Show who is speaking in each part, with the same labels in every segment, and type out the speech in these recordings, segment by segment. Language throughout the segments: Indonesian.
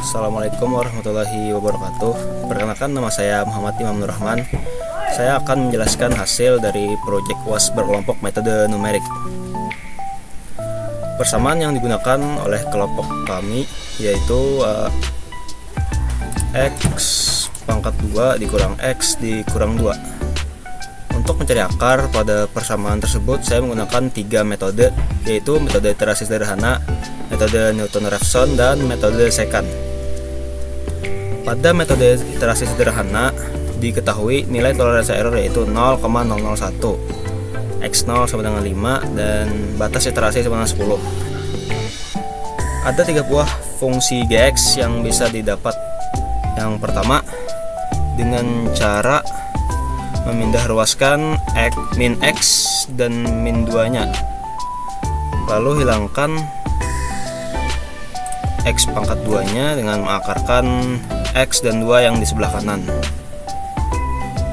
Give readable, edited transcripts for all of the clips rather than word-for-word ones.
Speaker 1: Assalamualaikum warahmatullahi wabarakatuh. Perkenalkan, nama saya Muhammad Imam Nur Rahman. Saya akan menjelaskan hasil dari proyek UAS berkelompok metode numerik. Persamaan yang digunakan oleh kelompok kami yaitu X pangkat 2 dikurang X dikurang 2. Untuk mencari akar pada persamaan tersebut, saya menggunakan 3 metode, yaitu metode iterasi sederhana, metode Newton-Raphson, dan metode secant. Pada metode iterasi sederhana, diketahui nilai toleransi error yaitu 0,001, X0 sama dengan 5, dan batas iterasi sama dengan 10. Ada 3 buah fungsi Gx yang bisa didapat. Yang pertama, dengan cara memindah ruaskan min X dan min 2 nya, lalu hilangkan X pangkat 2 nya dengan mengakarkan X dan 2 yang di sebelah kanan.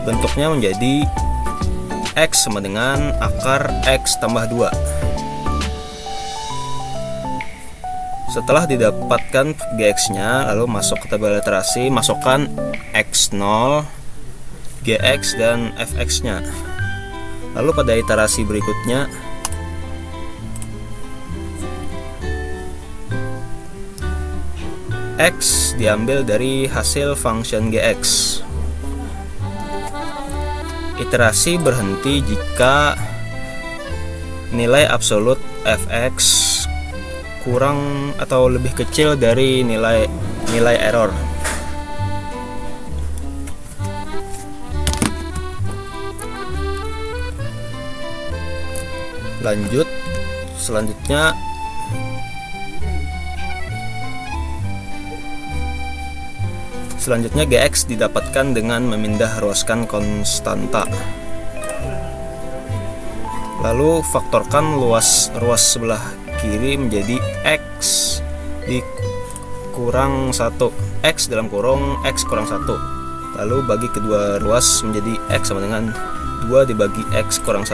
Speaker 1: Bentuknya menjadi X sama dengan akar X tambah 2. Setelah didapatkan Gx nya, lalu masuk ke tabel literasi, masukkan X0, Gx dan Fx nya. Lalu pada iterasi berikutnya X diambil dari hasil function Gx. Iterasi berhenti jika nilai absolut Fx kurang atau lebih kecil dari nilai error. Selanjutnya Gx didapatkan dengan memindah ruaskan konstanta. Lalu faktorkan ruas sebelah kiri menjadi X dikurang 1, X dalam kurung X kurang 1. Lalu bagi kedua ruas menjadi X sama dengan 2 dibagi X kurang 1.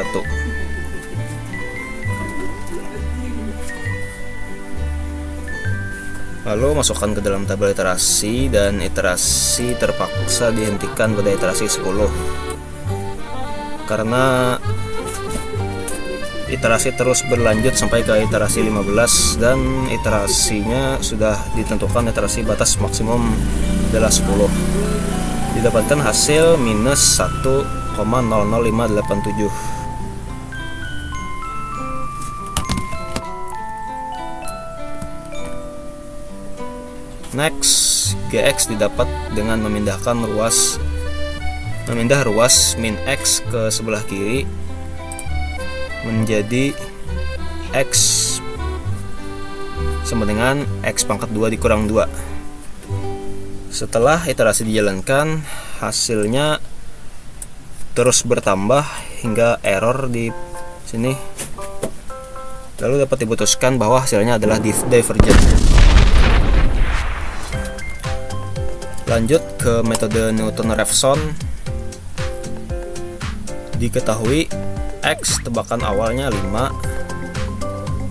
Speaker 1: Lalu masukkan ke dalam tabel iterasi, dan iterasi terpaksa dihentikan pada iterasi 10 karena iterasi terus berlanjut sampai ke iterasi 15, dan iterasinya sudah ditentukan iterasi batas maksimum adalah 10. Didapatkan hasil minus 1,00587. Next, Gx didapat dengan memindah ruas min X ke sebelah kiri menjadi X sama dengan X pangkat 2 dikurang 2. Setelah iterasi dijalankan, hasilnya terus bertambah hingga error di sini. Lalu dapat diputuskan bahwa hasilnya adalah divergent. Lanjut ke metode Newton-Raphson. Diketahui X tebakan awalnya 5,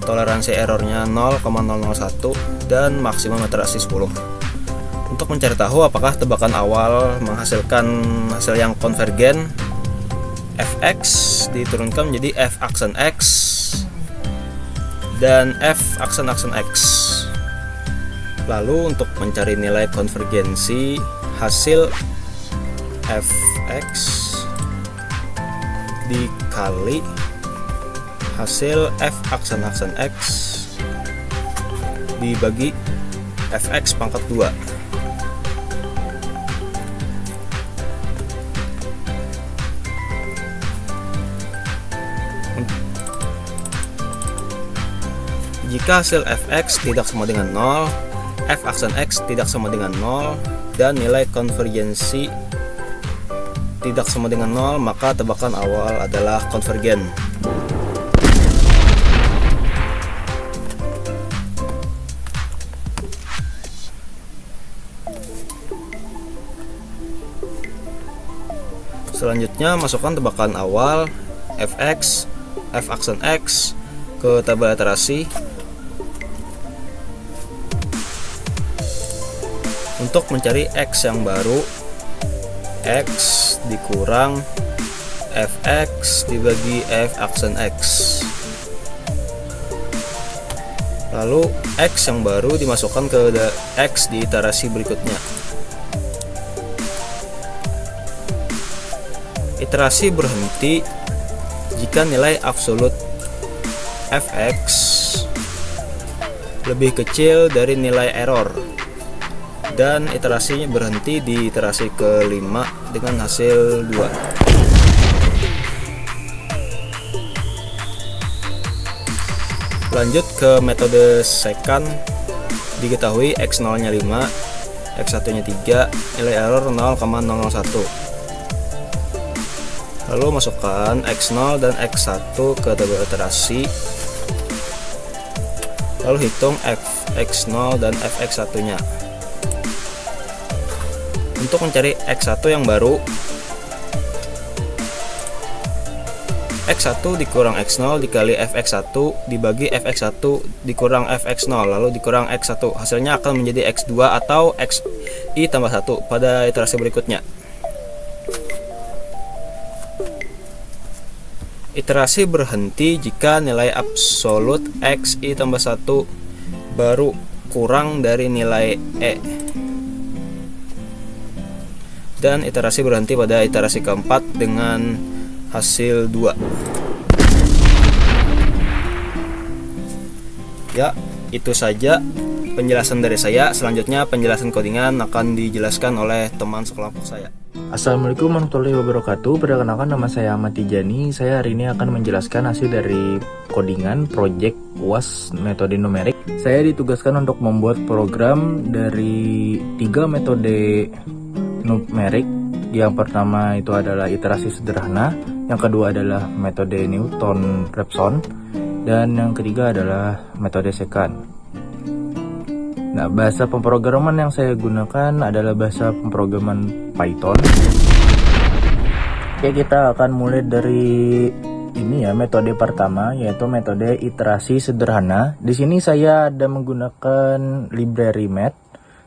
Speaker 1: toleransi errornya 0,001, dan maksimum iterasi 10. Untuk mencari tahu apakah tebakan awal menghasilkan hasil yang konvergen, Fx diturunkan menjadi F aksen X dan F aksen X. Lalu untuk mencari nilai konvergensi, hasil Fx dikali hasil F aksen X dibagi Fx pangkat 2. Jika hasil Fx tidak sama dengan 0, F aksen X tidak sama dengan 0, dan nilai konvergensi tidak sama dengan 0, maka tebakan awal adalah konvergen. Selanjutnya, masukkan tebakan awal Fx, F aksen X ke tabel iterasi. Untuk mencari X yang baru, X dikurang Fx dibagi F aksen X. Lalu X yang baru dimasukkan ke X di iterasi berikutnya. Iterasi berhenti jika nilai absolut Fx lebih kecil dari nilai error, dan iterasinya berhenti di iterasi kelima dengan hasil 2. Lanjut ke metode second. Diketahui x0 nya 5, x1 nya 3, nilai error 0,001. Lalu masukkan x0 dan x1 ke tabel iterasi, lalu hitung fx0 dan fx1 nya. Untuk mencari X1 yang baru, X1 dikurang X0 dikali Fx1 dibagi Fx1 dikurang Fx0 lalu dikurang X1. Hasilnya akan menjadi X2 atau Xi tambah 1 pada iterasi berikutnya. Iterasi berhenti jika nilai absolut Xi tambah 1 baru kurang dari nilai E. Dan iterasi berhenti pada iterasi keempat dengan hasil 2. Ya, itu saja penjelasan dari saya. Selanjutnya penjelasan codingan akan dijelaskan oleh teman sekelompok saya.
Speaker 2: Assalamualaikum warahmatullahi wabarakatuh. Perkenalkan, nama saya Ahmad Tijani. Saya hari ini akan menjelaskan hasil dari codingan project UAS metode numerik. Saya ditugaskan untuk membuat program dari 3 metode numerik. Yang pertama itu adalah iterasi sederhana, yang kedua adalah metode Newton-Raphson, dan yang ketiga adalah metode second. Nah, bahasa pemrograman yang saya gunakan adalah bahasa pemrograman Python. Oke, kita akan mulai dari ini ya, metode pertama, yaitu metode iterasi sederhana. Di sini saya ada menggunakan library math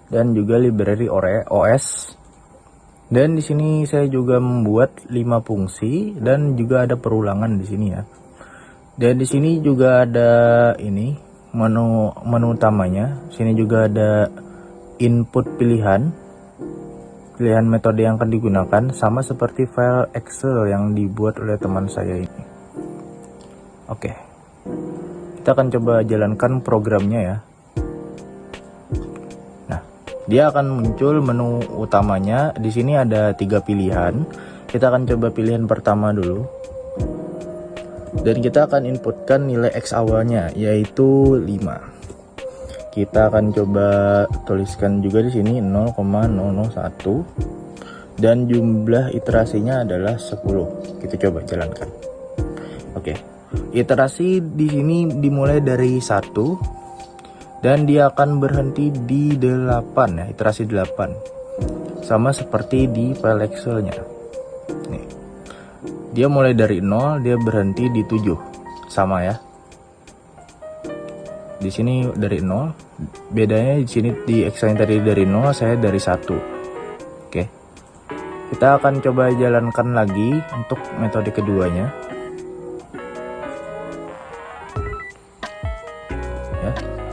Speaker 2: dan juga library OS. Dan di sini saya juga membuat 5 fungsi dan juga ada perulangan di sini ya. Dan di sini juga ada ini menu utamanya. Sini juga ada input pilihan metode yang akan digunakan, sama seperti file Excel yang dibuat oleh teman saya ini. Oke, kita akan coba jalankan programnya ya. Dia akan muncul menu utamanya. Di sini ada 3 pilihan. Kita akan coba pilihan pertama dulu. Dan kita akan inputkan nilai X awalnya, yaitu 5. Kita akan coba tuliskan juga di sini 0,001 dan jumlah iterasinya adalah 10. Kita coba jalankan. Oke. Iterasi di sini dimulai dari 1. Dan dia akan berhenti di 8 ya, iterasi 8. Sama seperti di file Excel-nya. Nih. Dia mulai dari 0, dia berhenti di 7. Sama ya. Di sini dari 0. Bedanya di sini di Excel yang tadi dari 0, saya dari 1. Oke. Kita akan coba jalankan lagi untuk metode keduanya.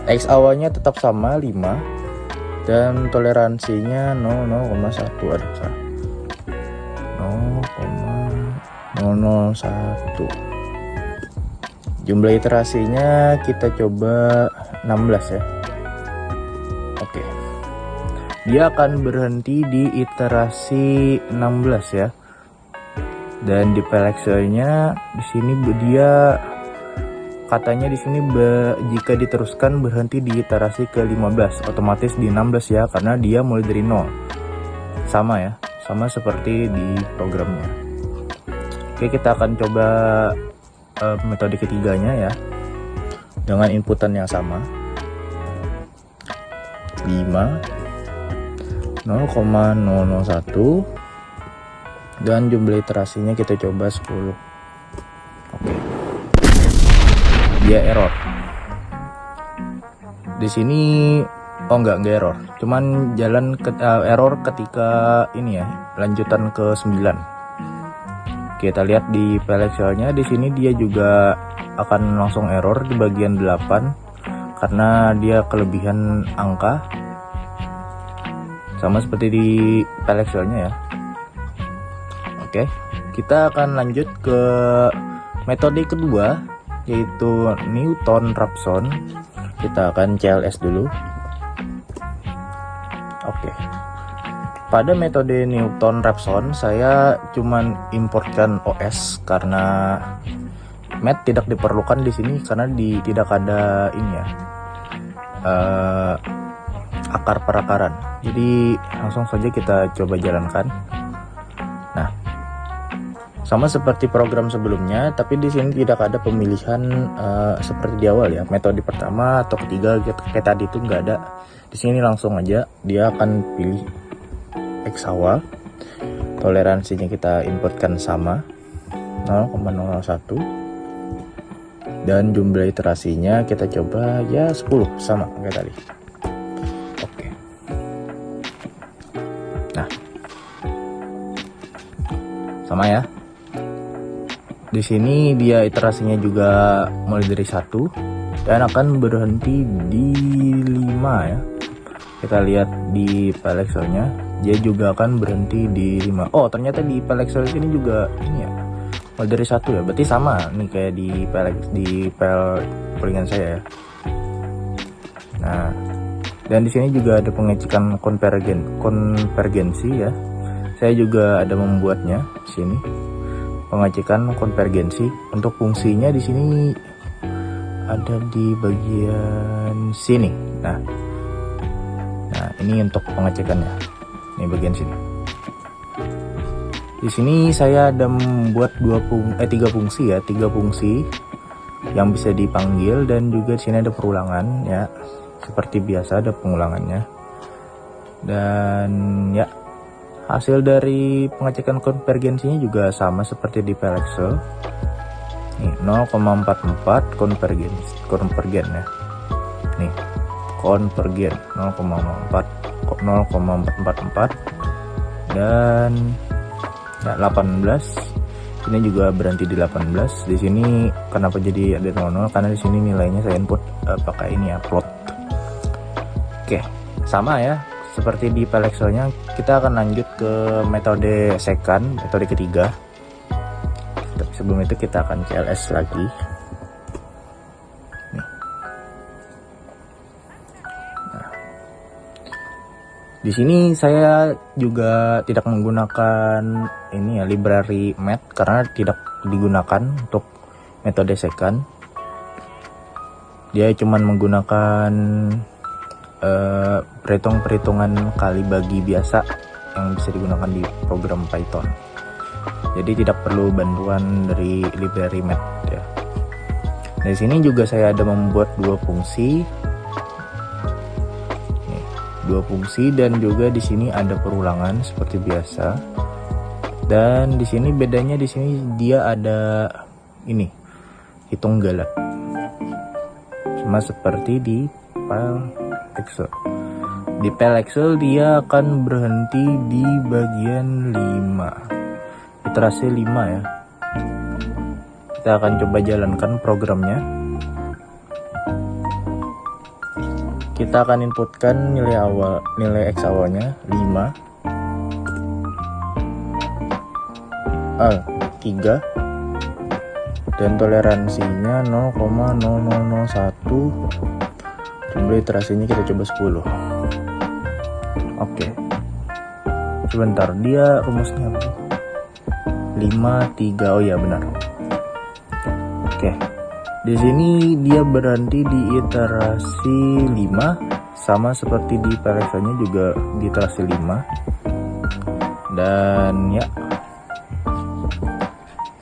Speaker 2: X awalnya tetap sama 5 dan toleransinya 0,1 ada 0,001. Jumlah iterasinya kita coba 16 ya. Oke. Dia akan berhenti di iterasi 16 ya. Dan di file Excel-nya di sini dia katanya di sini jika diteruskan berhenti di iterasi ke-15, otomatis di 16 ya, karena dia mulai dari 0. Sama ya, sama seperti di programnya. Oke, kita akan coba metode ketiganya ya, dengan inputan yang sama. 5, 0,001 dan jumlah iterasinya kita coba 10. Oke. Dia error. Di sini enggak error, cuman jalan error ketika ini ya, lanjutan ke 9. Kita lihat di file Excel-nya, di sini dia juga akan langsung error di bagian 8 karena dia kelebihan angka, sama seperti di file Excel-nya ya. Oke, kita akan lanjut ke metode kedua, yaitu Newton-Raphson. Kita akan CLS dulu. Oke, pada metode Newton-Raphson saya cuman importkan OS karena math tidak diperlukan di sini karena tidak ada ini ya, akar perakaran. Jadi langsung saja kita coba jalankan. Nah, sama seperti program sebelumnya, tapi di sini tidak ada pemilihan seperti di awal ya, metode pertama atau ketiga kayak tadi itu nggak ada. Di sini langsung aja dia akan pilih X awal, toleransinya kita inputkan sama 0,01, dan jumlah iterasinya kita coba ya 10 sama kayak tadi. Oke. Nah, sama ya. Di sini dia iterasinya juga mulai dari 1 dan akan berhenti di 5 ya. Kita lihat di file Excel-nya, dia juga akan berhenti di 5. Oh, ternyata di file Excel ini juga ini ya, mulai dari 1 ya. Berarti sama nih kayak di file pulingan saya ya. Nah, dan di sini juga ada pengecekan konvergensi ya. Saya juga ada membuatnya di sini. Pengecekan konvergensi untuk fungsinya di sini ada di bagian sini. Nah, ini untuk pengecekannya. Ini bagian sini. Di sini saya ada membuat 3 fungsi ya, 3 fungsi yang bisa dipanggil, dan juga di sini ada perulangan ya. Seperti biasa ada pengulangannya. Dan ya, hasil dari pengecekan konvergensinya juga sama seperti di file Excel. Nih, 0,44 konvergen ya. Nih, konvergen 0,44 dan ya 18. Ini juga berhenti di 18. Di sini kenapa jadi ada 00? Karena di sini nilainya saya input pakai ini ya, plot. Oke, sama ya. Seperti di file Excel-nya, kita akan lanjut ke metode second, metode ketiga. Tapi sebelum itu kita akan CLS lagi. Nih. Nah, di sini saya juga tidak menggunakan ini ya, library math karena tidak digunakan untuk metode second. Dia cuman menggunakan perhitungan kali bagi biasa yang bisa digunakan di program Python. Jadi tidak perlu bantuan dari library math ya. Di sini juga saya ada membuat 2 fungsi. Nih, 2 fungsi, dan juga di sini ada perulangan seperti biasa. Dan di sini bedanya, di sini dia ada ini, hitung galak. Sama seperti di file Excel. Di file Excel dia akan berhenti di bagian 5, iterasi 5 ya. Kita akan coba jalankan programnya. Kita akan inputkan nilai X awalnya 5, 3, dan toleransinya 0,0001. Jumlah iterasinya kita coba 10. Oke. Sebentar, dia rumusnya apa? 5, 3. Oh ya, benar. Oke. Di sini dia berhenti di iterasi 5, sama seperti di file Excel-nya juga di iterasi 5. Dan ya,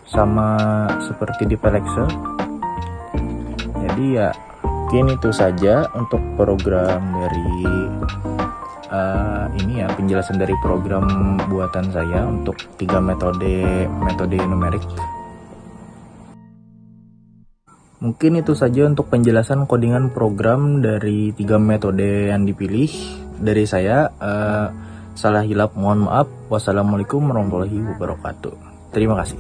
Speaker 2: sama seperti di file Excel. Jadi ya, mungkin itu saja untuk program dari ini ya, penjelasan dari program buatan saya untuk 3 metode numerik. Mungkin itu saja untuk penjelasan codingan program dari 3 metode yang dipilih dari saya. Salah hilap mohon maaf. Wassalamualaikum warahmatullahi wabarakatuh. Terima kasih.